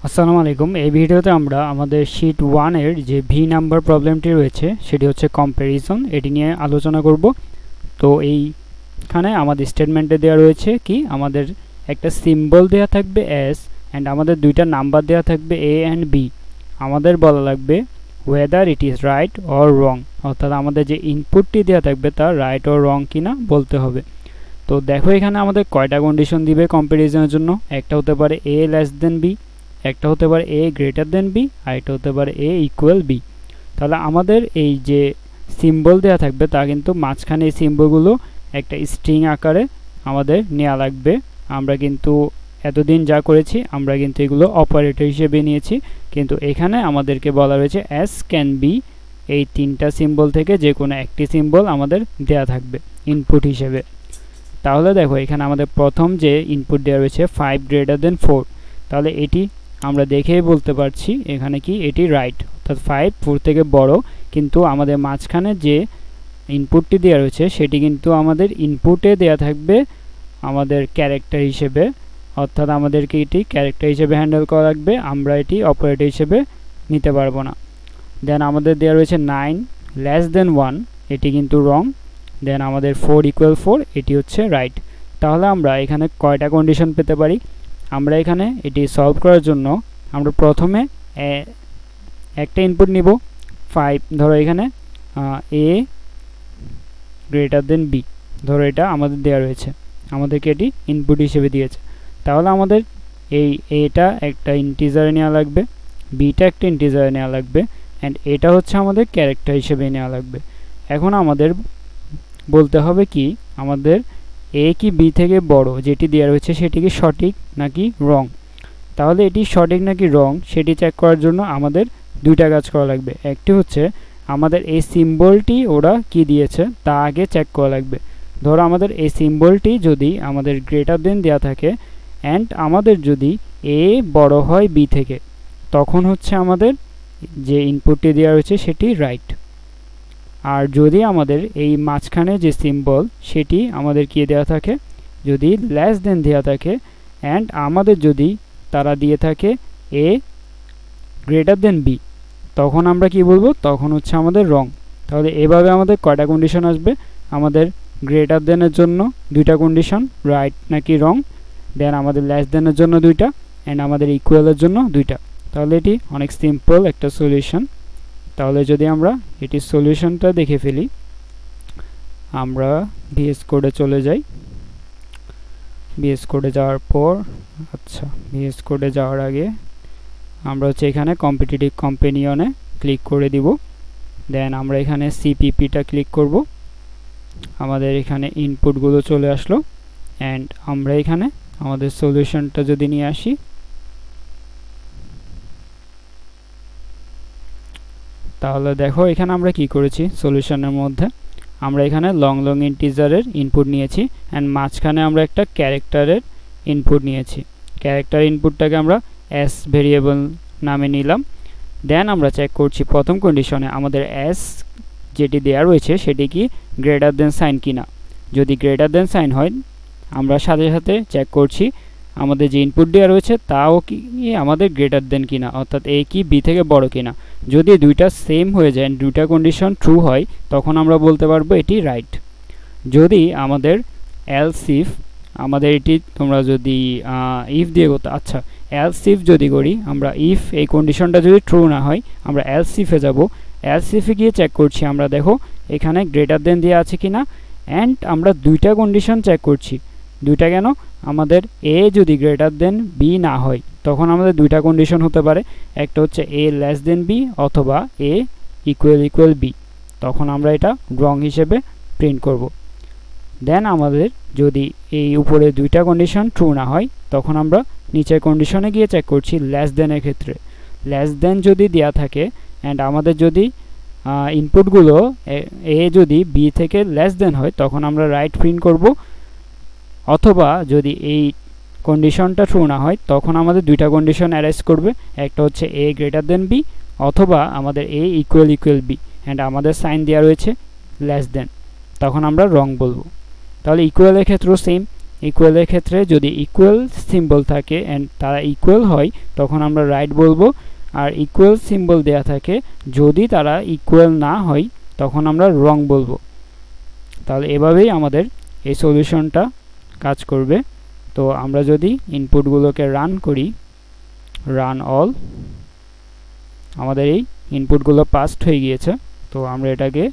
আসসালামু আলাইকুম। এই ভিডিওতে আমরা আমাদের শীট 1 এর যে ভি নাম্বার প্রবলেমটি রয়েছে সেটি হচ্ছে কম্প্যারিজন, এটি নিয়ে আলোচনা করব। তো এইখানে আমাদের স্টেটমেন্টে দেওয়া রয়েছে কি আমাদের একটা সিম্বল দেওয়া থাকবে এস অ্যান্ড আমাদের দুইটা নাম্বার দেওয়া থাকবে এ অ্যান্ড বি। আমাদের বলা লাগবে weather it is right or wrong, অর্থাৎ আমাদের যে ইনপুটটি দেওয়া থাকবে তা রাইট অর রং কিনা বলতে হবে। তো দেখো এখানে আমাদের কয়টা কন্ডিশন দিবে কম্প্যারিজনের জন্য। একটা হতে পারে এ লেস দেন বি, একটা হতে পারে এ গ্রেটার দেন বি, আর একটা হতে পারে এ ইকুয়াল বি। তাহলে আমাদের এই যে সিম্বল দেওয়া থাকবে তা কিন্তু মাঝখানে এই সিম্বলগুলো একটা স্ট্রিং আকারে আমাদের নেওয়া লাগবে। আমরা কিন্তু এতদিন যা করেছি আমরা কিন্তু এগুলো অপারেটর হিসেবে নিয়েছি, কিন্তু এখানে আমাদেরকে বলা রয়েছে এস ক্যান বি, এই তিনটা সিম্বল থেকে যে কোনো একটি সিম্বল আমাদের দেয়া থাকবে ইনপুট হিসেবে। তাহলে দেখো এখানে আমাদের প্রথম যে ইনপুট দেওয়া রয়েছে 5 গ্রেটার দেন 4, তাহলে এটি আমরা দেখেই বলতে পারছি এখানে কি এটি রাইট, অর্থাৎ 5 4 থেকে বড়। কিন্তু আমাদের মাঝখানে যে ইনপুটটি দেওয়া রয়েছে সেটি কিন্তু আমাদের ইনপুটে দেওয়া থাকবে আমাদের ক্যারেক্টার হিসেবে, অর্থাৎ আমাদেরকে এটি ক্যারেক্টার হিসেবে হ্যান্ডেল করা লাগবে, আমরা এটি অপারেটর হিসেবে নিতে পারবো না। দেন আমাদের দেওয়া রয়েছে 9 লেস দেন 1, এটি কিন্তু রং। দেন আমাদের 4 ইকুয়াল 4, এটি হচ্ছে রাইট। তাহলে আমরা এখানে কয়টা কন্ডিশন পেতে পারি? আমরা এখানে এটি সলভ করার জন্য আমরা প্রথমে একটা ইনপুট নিব 5, ধরো এখানে এ গ্রেটার দেন বি, ধরো এটা আমাদের দেওয়া রয়েছে, আমাদেরকে এটি ইনপুট হিসেবে দিয়েছে। তাহলে আমাদের এই এটা একটা ইন্টিজারে নেওয়া লাগবে, বিটা একটা ইন্টিজারে নেওয়া লাগবে, অ্যান্ড এটা হচ্ছে আমাদের ক্যারেক্টার হিসেবে নেওয়া লাগবে। এখন আমাদের বলতে হবে কি আমাদের এ কি বি থেকে বড় যেটি দেওয়া রয়েছে সেটি কি সঠিক নাকি রং। তাহলে এটি সঠিক নাকি রং সেটি চেক করার জন্য আমাদের দুইটা কাজ করা লাগবে। একটি হচ্ছে আমাদের এই সিম্বলটি ওরা কি দিয়েছে তা আগে চেক করা লাগবে। ধরো আমাদের এই সিম্বলটি যদি আমাদের গ্রেটার দেন দেওয়া থাকে অ্যান্ড আমাদের যদি এ বড় হয় বি থেকে, তখন হচ্ছে আমাদের যে ইনপুটটি দেওয়া রয়েছে সেটি রাইট। আর যদি আমাদের এই মাঝখানে যে সিম্বল সেটি আমাদের কি দেওয়া থাকে, যদি লেস দেন দেওয়া থাকে অ্যান্ড আমাদের যদি তারা দিয়ে থাকে এ গ্রেটার দেন বি, তখন আমরা কি বলবো, তখন হচ্ছে আমাদের রং। তাহলে এভাবে আমাদের কয়টা কন্ডিশন আসবে? আমাদের গ্রেটার দেনের জন্য দুইটা কন্ডিশন, রাইট নাকি রং। দেন আমাদের লেস দেনের জন্য দুইটা, অ্যান্ড আমাদের ইকুয়ালের জন্য দুইটা। তাহলে এটি অনেক সিম্পল একটা সলিউশন। তাহলে যদি আমরা এটির সলিউশনটা দেখে ফেলি, আমরা ভিএস কোডে চলে যাই। ভিএস কোডে যাওয়ার পর ভিএস কোডে যাওয়ার আগে আমরা হচ্ছে এখানে কম্পিটিটিভ কম্পেনিয়নে ক্লিক করে দিব। দেন আমরা এখানে সিপিপিটা ক্লিক করব। আমাদের এখানে ইনপুটগুলো চলে আসলো, অ্যান্ড আমরা এখানে আমাদের সলিউশনটা যদি নিয়ে আসি, তাহলে দেখো এখানে আমরা কি করেছি সলিউশনের মধ্যে আমরা এখানে লং ইন্টিজারের ইনপুট নিয়েছি অ্যান্ড মাঝখানে আমরা একটা ক্যারেক্টারের ইনপুট নিয়েছি। ক্যারেক্টার ইনপুটটাকে আমরা এস ভেরিয়েবল নামে নিলাম। দেন আমরা চেক করছি প্রথম কন্ডিশনে আমাদের এস যেটি দেওয়া রয়েছে সেটি কি গ্রেটার দেন সাইন কিনা। যদি গ্রেটার দেন সাইন হয় আমরা সাথে সাথে চেক করছি আমাদের যে ইনপুট দেওয়া রয়েছে তাও কি আমাদের গ্রেটার দেন কিনা, অর্থাৎ এ কি বি থেকে বড় কিনা। যদি দুইটা সেম হয়ে যায়, দুইটা কন্ডিশন ট্রু হয়, তখন আমরা বলতে পারবো এটি রাইট। যদি আমাদের এলস ইফ, আমাদের এটি তোমরা যদি ইফ দিয়ে করতে, এলস ইফ যদি করি আমরা, ইফ এই কন্ডিশনটা যদি ট্রু না হয় আমরা এলস ইফে যাব। এলস ইফে গিয়ে চেক করছি আমরা, দেখো এখানে গ্রেটার দেন দেওয়া আছে কিনা, অ্যান্ড আমরা দুইটা কন্ডিশন চেক করছি। দুইটা কেন? আমাদের এ যদি গ্রেটার দেন বি না হয় তখন আমাদের দুইটা কন্ডিশন হতে পারে, একটা হচ্ছে এ লেস দেন বি অথবা এ ইকুয়াল বি, তখন আমরা এটা রং হিসেবে প্রিন্ট করব। দেন আমাদের যদি এই উপরে দুইটা কন্ডিশন ট্রু না হয় তখন আমরা নিচের কন্ডিশনে গিয়ে চেক করছি লেস দেনের ক্ষেত্রে। লেস দেন যদি দেওয়া থাকে অ্যান্ড আমাদের যদি ইনপুটগুলো এ যদি বি থেকে লেস দেন হয় তখন আমরা রাইট প্রিন্ট করব, অথবা যদি এই কন্ডিশনটা ট্রু না হয় তখন আমাদের দুইটা কন্ডিশন অ্যারেজ করবে, একটা হচ্ছে এ গ্রেটার দেন বি অথবা আমাদের এ ইকুয়াল বি অ্যান্ড আমাদের সাইন দেওয়া রয়েছে লেস দেন, তখন আমরা রং বলবো। তাহলে ইকুয়ালের ক্ষেত্রেও সেম, ইকুয়ালের ক্ষেত্রে যদি ইকুয়াল সিম্বল থাকে অ্যান্ড তারা ইকুয়াল হয় তখন আমরা রাইট বলবো, আর ইকুয়াল সিম্বল দেয়া থাকে যদি তারা ইকুয়াল না হয় তখন আমরা রং বলবো। তাহলে এভাবেই আমাদের এই সলিউশনটা কাজ করবে। তো আমরা যদি ইনপুটগুলোকে রান করি, রান অল, আমাদের এই ইনপুটগুলো পাসড হয়ে গিয়েছে। তো আমরা এটাকে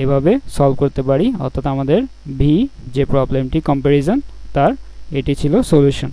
এভাবে সলভ করতে পারি, অর্থাৎ আমাদের ভি যে প্রবলেমটি কম্প্যারিজন তার এটি ছিল সলিউশন।